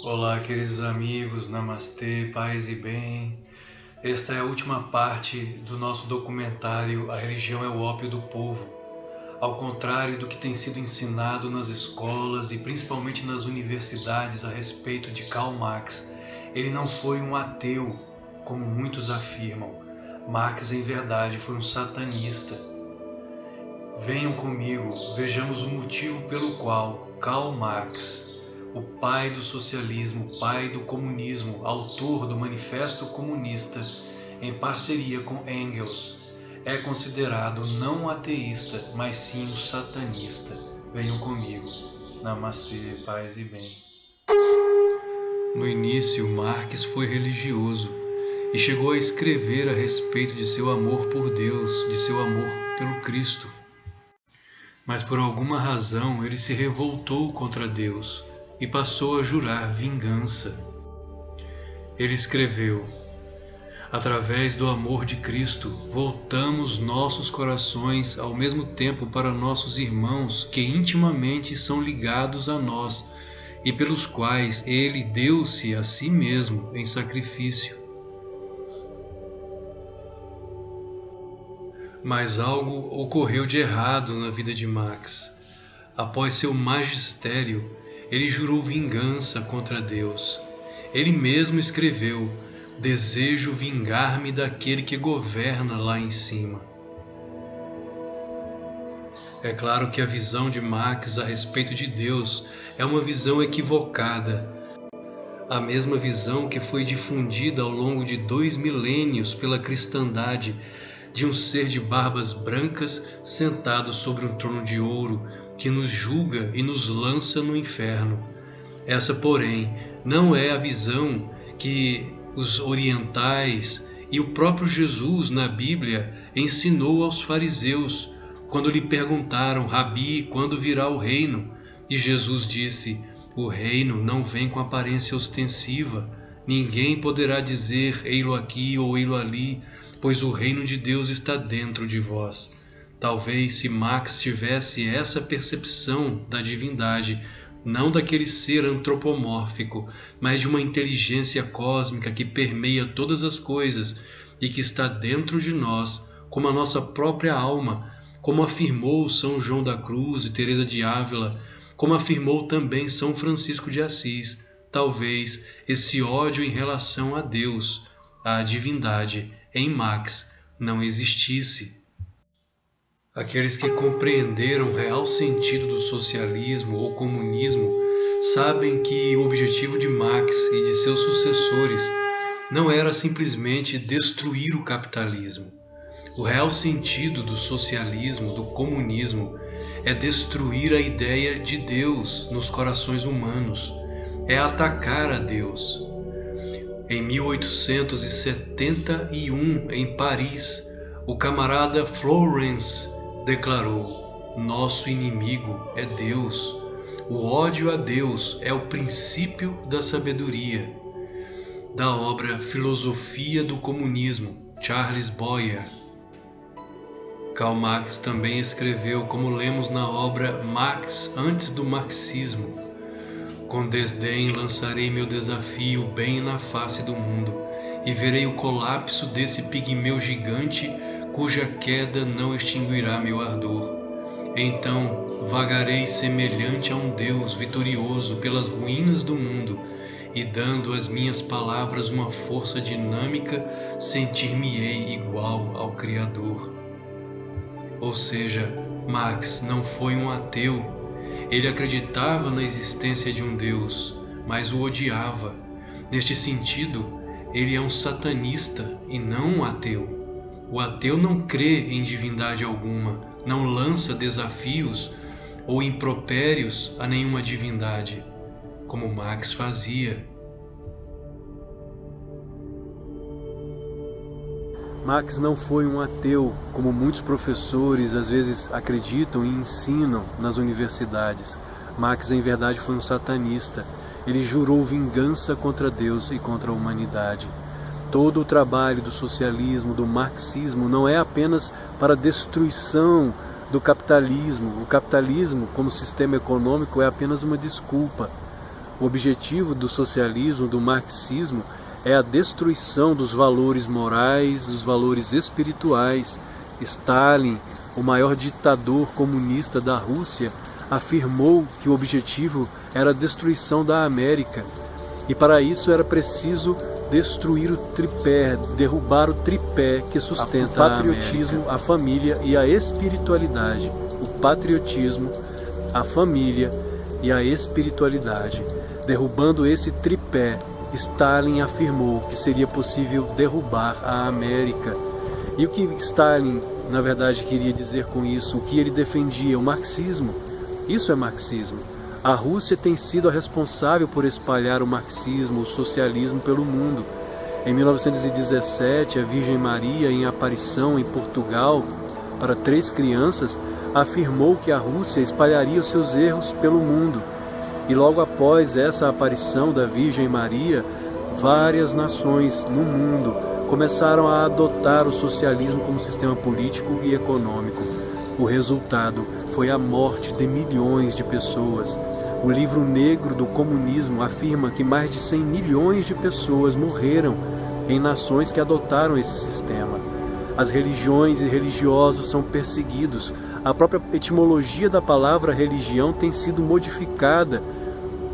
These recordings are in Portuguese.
Olá, queridos amigos, namastê, paz e bem. Esta é a última parte do nosso documentário A Religião é o Ópio do Povo. Ao contrário do que tem sido ensinado nas escolas e principalmente nas universidades a respeito de Karl Marx, ele não foi um ateu, como muitos afirmam. Marx, em verdade, foi um satanista. Venham comigo, vejamos o motivo pelo qual Karl Marx, o pai do socialismo, pai do comunismo, autor do Manifesto Comunista, em parceria com Engels, é considerado não um ateísta, mas sim um satanista. Venham comigo. Namastê, paz e bem. No início, Marx foi religioso e chegou a escrever a respeito de seu amor por Deus, de seu amor pelo Cristo. Mas por alguma razão ele se revoltou contra Deus e passou a jurar vingança. Ele escreveu: através do amor de Cristo, voltamos nossos corações ao mesmo tempo para nossos irmãos que intimamente são ligados a nós e pelos quais ele deu-se a si mesmo em sacrifício. Mas algo ocorreu de errado na vida de Marx. Após seu magistério, ele jurou vingança contra Deus. Ele mesmo escreveu: desejo vingar-me daquele que governa lá em cima. É claro que a visão de Marx a respeito de Deus é uma visão equivocada. A mesma visão que foi difundida ao longo de 2 milênios pela cristandade, de um ser de barbas brancas sentado sobre um trono de ouro que nos julga e nos lança no inferno. Essa, porém, não é a visão que os orientais e o próprio Jesus na Bíblia ensinou aos fariseus quando lhe perguntaram: Rabi, quando virá o reino? E Jesus disse: o reino não vem com aparência ostensiva. Ninguém poderá dizer ei-lo aqui ou ei-lo ali, pois o reino de Deus está dentro de vós. Talvez se Marx tivesse essa percepção da divindade, não daquele ser antropomórfico, mas de uma inteligência cósmica que permeia todas as coisas e que está dentro de nós, como a nossa própria alma, como afirmou São João da Cruz e Teresa de Ávila, como afirmou também São Francisco de Assis, talvez esse ódio em relação a Deus, à divindade, em Marx não existisse. Aqueles que compreenderam o real sentido do socialismo ou comunismo sabem que o objetivo de Marx e de seus sucessores não era simplesmente destruir o capitalismo. O real sentido do socialismo, do comunismo, é destruir a ideia de Deus nos corações humanos, é atacar a Deus. Em 1871, em Paris, o camarada Flourens declarou: nosso inimigo é Deus. O ódio a Deus é o princípio da sabedoria. Da obra Filosofia do Comunismo, Charles Boyer. Karl Marx também escreveu, como lemos na obra Marx antes do marxismo: com desdém lançarei meu desafio bem na face do mundo, e verei o colapso desse pigmeu gigante, cuja queda não extinguirá meu ardor. Então vagarei semelhante a um Deus vitorioso pelas ruínas do mundo, e dando às minhas palavras uma força dinâmica, sentir-me-ei igual ao Criador. Ou seja, Marx não foi um ateu. Ele acreditava na existência de um Deus, mas o odiava. Neste sentido, ele é um satanista e não um ateu. O ateu não crê em divindade alguma, não lança desafios ou impropérios a nenhuma divindade, como Marx fazia. Marx não foi um ateu, como muitos professores às vezes acreditam e ensinam nas universidades. Marx, em verdade, foi um satanista. Ele jurou vingança contra Deus e contra a humanidade. Todo o trabalho do socialismo, do marxismo, não é apenas para a destruição do capitalismo. O capitalismo, como sistema econômico, é apenas uma desculpa. O objetivo do socialismo, do marxismo, é a destruição dos valores morais, dos valores espirituais. Stalin, o maior ditador comunista da Rússia, afirmou que o objetivo era a destruição da América. E para isso era preciso destruir o tripé, derrubar o tripé que sustenta o patriotismo, a família e a espiritualidade. O patriotismo, a família e a espiritualidade. Derrubando esse tripé, Stalin afirmou que seria possível derrubar a América. E o que Stalin, na verdade, queria dizer com isso? O que ele defendia? O marxismo. Isso é marxismo. A Rússia tem sido a responsável por espalhar o marxismo, o socialismo pelo mundo. Em 1917, a Virgem Maria, em aparição em Portugal para 3 crianças, afirmou que a Rússia espalharia os seus erros pelo mundo. E logo após essa aparição da Virgem Maria, várias nações no mundo começaram a adotar o socialismo como sistema político e econômico. O resultado foi a morte de milhões de pessoas. O livro negro do comunismo afirma que mais de 100 milhões de pessoas morreram em nações que adotaram esse sistema. As religiões e religiosos são perseguidos. A própria etimologia da palavra religião tem sido modificada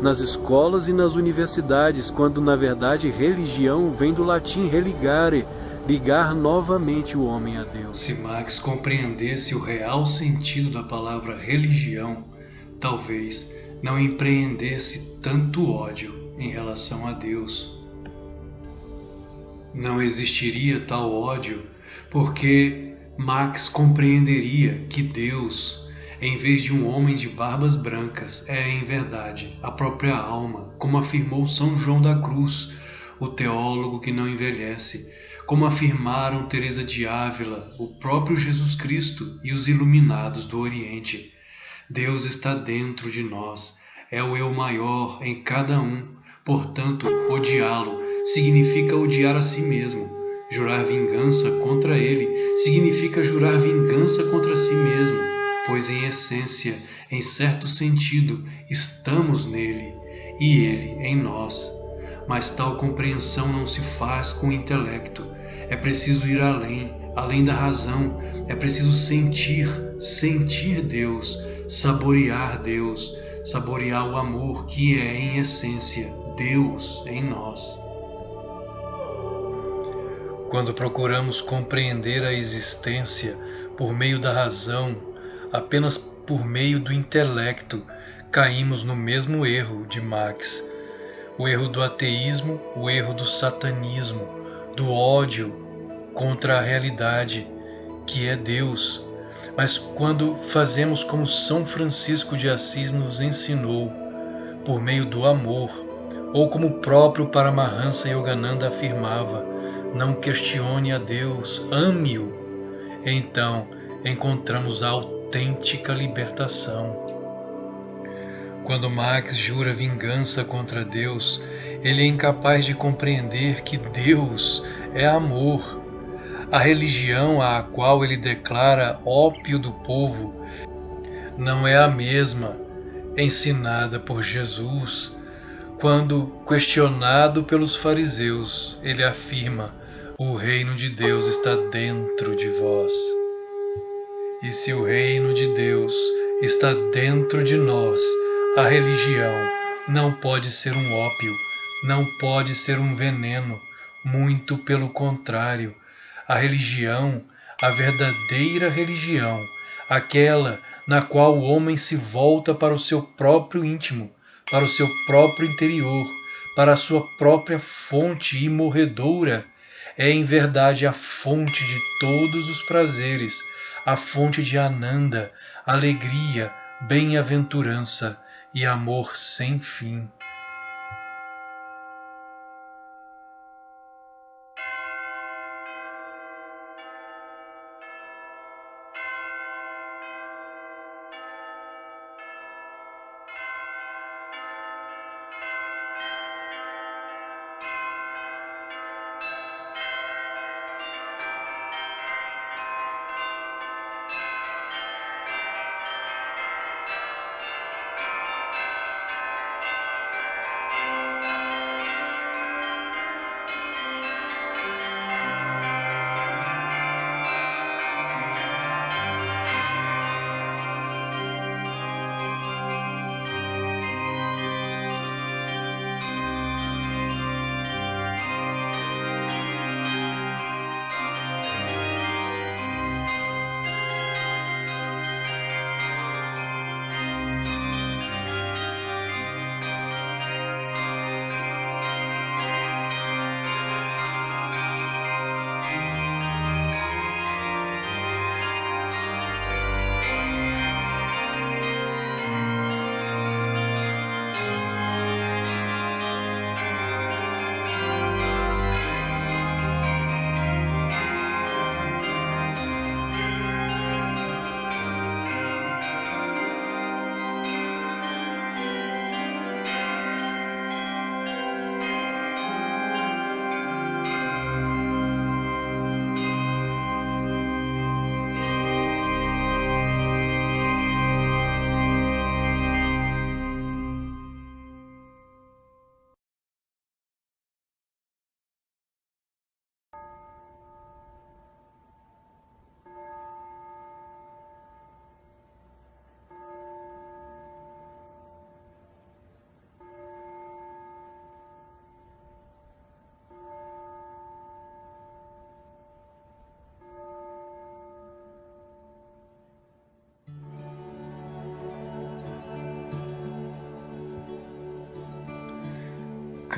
nas escolas e nas universidades, quando na verdade religião vem do latim religare, ligar novamente o homem a Deus. Se Marx compreendesse o real sentido da palavra religião, talvez não empreendesse tanto ódio em relação a Deus. Não existiria tal ódio porque Marx compreenderia que Deus, em vez de um homem de barbas brancas, é, em verdade, a própria alma, como afirmou São João da Cruz, o teólogo que não envelhece, como afirmaram Teresa de Ávila, o próprio Jesus Cristo e os iluminados do Oriente. Deus está dentro de nós, é o eu maior em cada um, portanto, odiá-lo significa odiar a si mesmo. Jurar vingança contra ele significa jurar vingança contra si mesmo, pois em essência, em certo sentido, estamos nele e ele em nós. Mas tal compreensão não se faz com o intelecto. É preciso ir além da razão. É preciso sentir Deus, saborear o amor que é, em essência, Deus em nós. Quando procuramos compreender a existência por meio da razão, apenas por meio do intelecto, caímos no mesmo erro de Marx. O erro do ateísmo, o erro do satanismo, do ódio contra a realidade, que é Deus. Mas quando fazemos como São Francisco de Assis nos ensinou, por meio do amor, ou como o próprio Paramahansa Yogananda afirmava, não questione a Deus, ame-o, então encontramos a autêntica libertação. Quando Marx jura vingança contra Deus, ele é incapaz de compreender que Deus é amor. A religião a qual ele declara ópio do povo não é a mesma ensinada por Jesus. Quando questionado pelos fariseus, ele afirma: o reino de Deus está dentro de vós. E se o reino de Deus está dentro de nós, a religião não pode ser um ópio, não pode ser um veneno, muito pelo contrário. A religião, a verdadeira religião, aquela na qual o homem se volta para o seu próprio íntimo, para o seu próprio interior, para a sua própria fonte imorredoura, é em verdade a fonte de todos os prazeres, a fonte de Ananda, alegria, bem-aventurança e amor sem fim.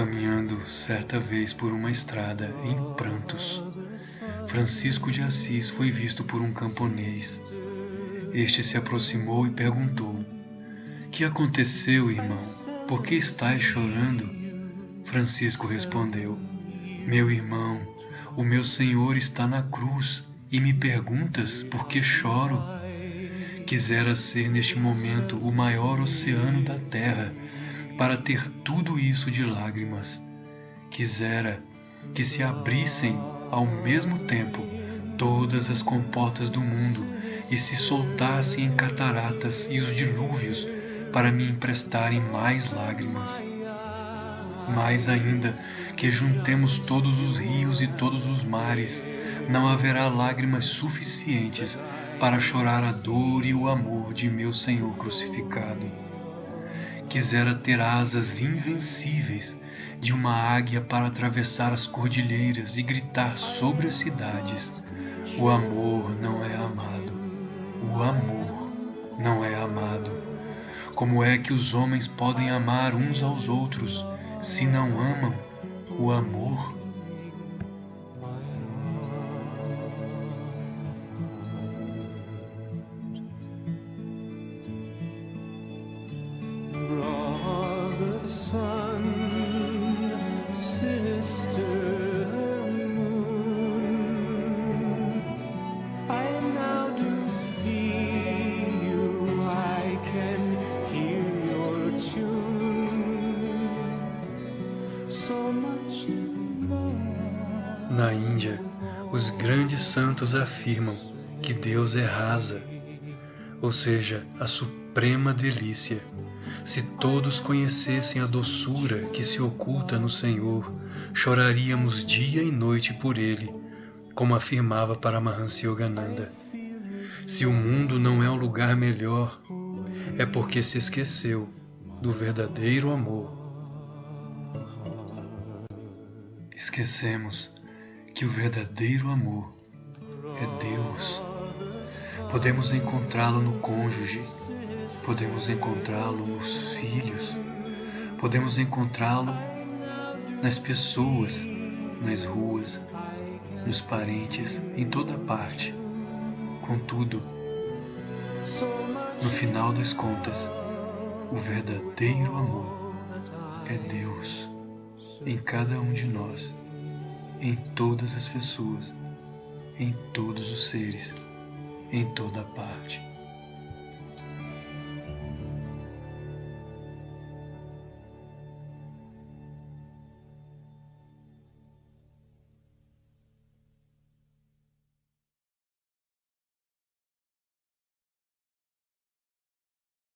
Caminhando certa vez por uma estrada em prantos, Francisco de Assis foi visto por um camponês. Este se aproximou e perguntou: "Que aconteceu, irmão? Por que estás chorando?" Francisco respondeu: "Meu irmão, o meu Senhor está na cruz e me perguntas por que choro? Quisera ser neste momento o maior oceano da terra para ter tudo isso de lágrimas. Quisera que se abrissem ao mesmo tempo todas as comportas do mundo e se soltassem em cataratas e os dilúvios para me emprestarem mais lágrimas. Mais ainda, que juntemos todos os rios e todos os mares, não haverá lágrimas suficientes para chorar a dor e o amor de meu Senhor crucificado. Quisera ter asas invencíveis de uma águia para atravessar as cordilheiras e gritar sobre as cidades: o amor não é amado, o amor não é amado. Como é que os homens podem amar uns aos outros se não amam o amor?" Na Índia, os grandes santos afirmam que Deus é rasa, ou seja, a suprema delícia. Se todos conhecessem a doçura que se oculta no Senhor, choraríamos dia e noite por Ele, como afirmava Paramahansa Yogananda. Se o mundo não é um lugar melhor, é porque se esqueceu do verdadeiro amor. Esquecemos que o verdadeiro amor é Deus. Podemos encontrá-lo no cônjuge, podemos encontrá-lo nos filhos, podemos encontrá-lo nas pessoas, nas ruas, nos parentes, em toda parte. Contudo, no final das contas, o verdadeiro amor é Deus em cada um de nós, em todas as pessoas, em todos os seres, em toda parte.